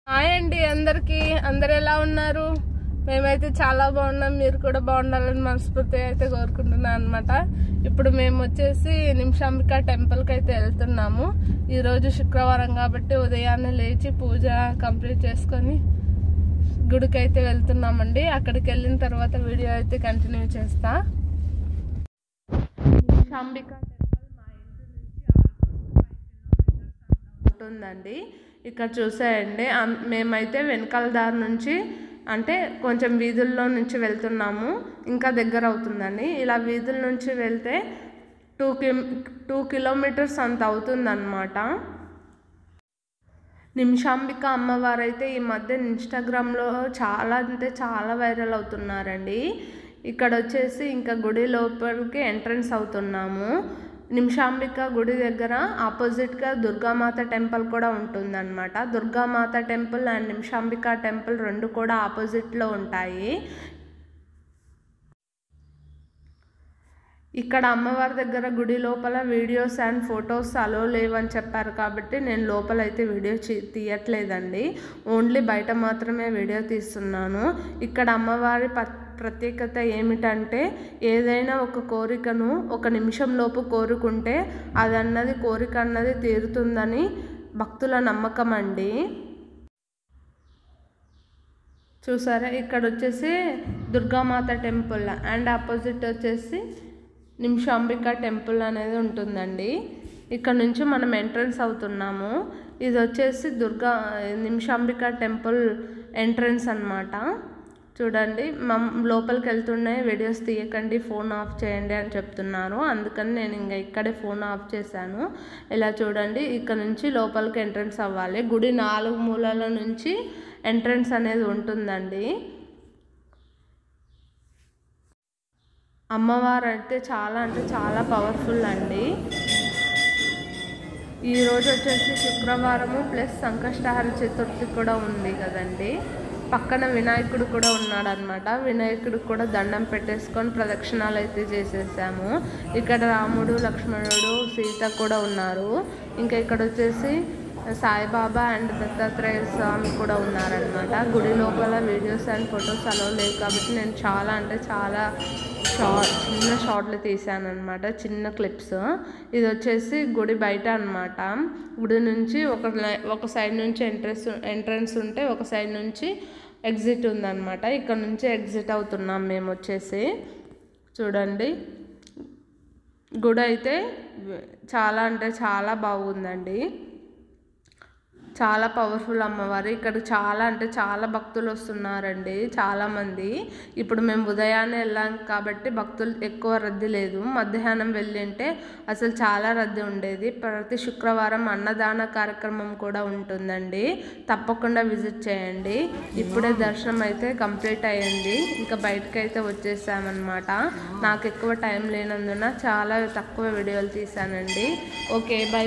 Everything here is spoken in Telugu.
హాయ్ అండి అందరికి. అందరు ఎలా ఉన్నారు? మేమైతే చాలా బాగున్నాం. మీరు కూడా బాగుండాలని మనస్ఫూర్తిగా అయితే కోరుకుంటున్నాను అనమాట. ఇప్పుడు మేము వచ్చేసి నిమిషాంబిక టెంపుల్కి అయితే వెళ్తున్నాము. ఈరోజు శుక్రవారం కాబట్టి ఉదయాన్నే లేచి పూజ కంప్లీట్ చేసుకొని గుడికి అయితే వెళ్తున్నామండి. అక్కడికి వెళ్ళిన తర్వాత వీడియో అయితే కంటిన్యూ చేస్తా. నిమిషాంబిక టెంపుల్ మా ఇంటి నుంచి ఉంటుందండి. ఇక్కడ చూసేయండి, మేమైతే వెనకాల దారి నుంచి అంటే కొంచెం వీధుల్లో నుంచి వెళ్తున్నాము. ఇంకా దగ్గర అవుతుందండి. ఇలా వీధుల నుంచి వెళ్తే 2 కిలోమీటర్స్ అంత అవుతుందన్నమాట. నిమిషాంబిక అమ్మవారు అయితే ఈ మధ్య ఇన్స్టాగ్రామ్లో చాలా అంటే చాలా వైరల్ అవుతున్నారండి. ఇక్కడ వచ్చేసి ఇంకా గుడి లోపలికి ఎంట్రన్స్ అవుతున్నాము. నిమిషాంబిక గుడి దగ్గర ఆపోజిట్గా దుర్గామాత టెంపుల్ కూడా ఉంటుందన్నమాట. Durgamata temple and Nimishambika temple రెండు కూడా ఆపోజిట్లో ఉంటాయి. ఇక్కడ అమ్మవారి దగ్గర గుడి లోపల వీడియోస్ అండ్ ఫొటోస్ అలో లేవని చెప్పారు కాబట్టి నేను లోపల అయితే వీడియో తీయట్లేదండి. ఓన్లీ బయట మాత్రమే వీడియో తీస్తున్నాను. ఇక్కడ అమ్మవారి ప్రత్యేకత ఏమిటంటే, ఏదైనా ఒక కోరికను 1 నిమిషంలోపు కోరుకుంటే కోరిక అన్నది తీరుతుందని భక్తుల నమ్మకం అండి. చూసారా, ఇక్కడ వచ్చేసి దుర్గామాత టెంపుల్ అండ్ ఆపోజిట్ వచ్చేసి నిమిషాంబిక టెంపుల్ అనేది ఉంటుందండి. ఇక్కడ నుంచి మనం ఎంట్రన్స్ అవుతున్నాము. ఇది వచ్చేసి నిమిషాంబిక టెంపుల్ ఎంట్రన్స్ అన్నమాట. చూడండి, లోపలికి వెళ్తున్నాయి. వీడియోస్ తీయకండి, ఫోన్ ఆఫ్ చేయండి అని చెప్తున్నారు. అందుకని నేను ఇంకా ఇక్కడే ఫోన్ ఆఫ్ చేశాను. ఇలా చూడండి, ఇక్కడ నుంచి లోపలికి ఎంట్రన్స్ అవ్వాలి. గుడి 4 మూలల నుంచి ఎంట్రన్స్ అనేది ఉంటుందండి. అమ్మవారు అయితే చాలా పవర్ఫుల్ అండి. ఈరోజు వచ్చేసి శుక్రవారము ప్లస్ సంకష్టహార చతుర్థి కూడా ఉంది కదండి. పక్కన వినాయకుడు కూడా ఉన్నాడు అనమాట. వినాయకుడికి కూడా దండం పెట్టేసుకొని ప్రదక్షిణాలు అయితే చేసేసాము. ఇక్కడ రాముడు, లక్ష్మణుడు, సీత కూడా ఉన్నారు. ఇంకా ఇక్కడ వచ్చేసి సాయిబాబా అండ్ దత్తాత్రేయ స్వామి కూడా ఉన్నారనమాట. గుడి లోపల వీడియోస్ అండ్ ఫొటోస్ అలో లేవు కాబట్టి నేను చాలా చిన్న షార్ట్లు తీసాను అనమాట, చిన్న క్లిప్స్. ఇది వచ్చేసి గుడి బయట అనమాట. గుడి నుంచి ఒక సైడ్ నుంచి ఎంట్రన్స్ ఉంటే ఒక సైడ్ నుంచి ఎగ్జిట్ ఉందన్నమాట. ఇక్కడ నుంచి ఎగ్జిట్ అవుతున్నాం మేము వచ్చేసి. చూడండి, గుడి అయితే చాలా బాగుందండి. చాలా పవర్ఫుల్ అమ్మవారు. ఇక్కడ చాలా భక్తులు వస్తున్నారండి, చాలామంది. ఇప్పుడు మేము ఉదయాన్నే వెళ్ళాం కాబట్టి భక్తులు ఎక్కువ రద్దీ లేదు. మధ్యాహ్నం వెళ్ళింటే అసలు చాలా రద్దీ ఉండేది. ప్రతి శుక్రవారం అన్నదాన కార్యక్రమం కూడా ఉంటుందండి. తప్పకుండా విజిట్ చేయండి. ఇప్పుడే దర్శనం అయితే కంప్లీట్ అయ్యింది. ఇంకా బయటకు అయితే వచ్చేసామన్నమాట. నాకు ఎక్కువ టైం లేనందున చాలా తక్కువ వీడియోలు తీసానండి. Okay, by.